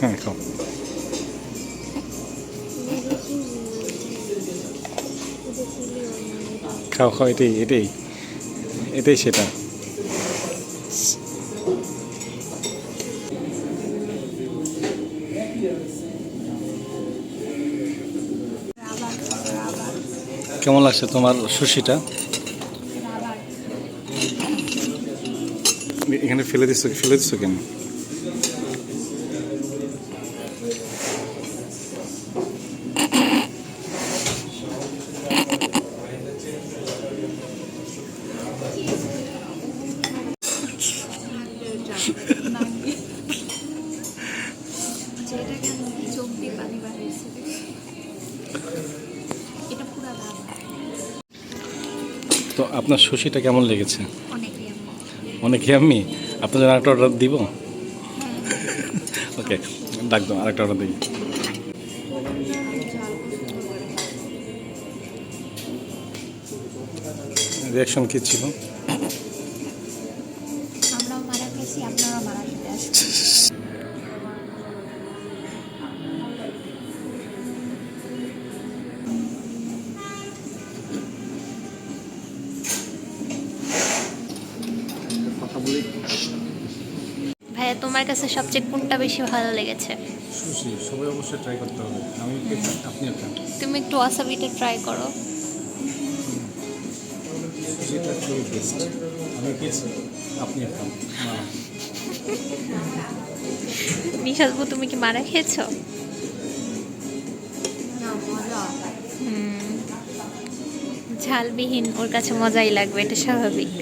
হ্যাঁ খাও খাও খাও, এটাই এটাই এটাই সেটা। কেমন লাগছে তোমার সুশিটা? এখানে ফেলে দিচ্ছ কেন? তো আপনার সুশিটা কেমন লেগেছে? অনেক ইয়াম্মি। আপনার জন্য আরেকটা অর্ডার দিব? ওকে, ডাক দাও, আরেকটা অর্ডার দিই। রিয়াকশন কী ছিল? আমরাও মারা খেয়েছি, আপনারা মারা খেতে আসবেন। ভাইয়া, তোমার কাছে সবচেয়ে কোনটা বেশি ভালো লেগেছে? সুশি সবাই অবশ্যই ট্রাই করতে হবে। আমি আপনি একটা তুমি একটু ওয়াসাবিটা ট্রাই করো। যেটা খুবই বেস্ট। আমি খেয়েছি, আপনি একটা নিশাদবু, তুমি কি মারা খেয়েছো? ঝালবিহীন ওর কাছে মজাই লাগবে, এটা স্বাভাবিক।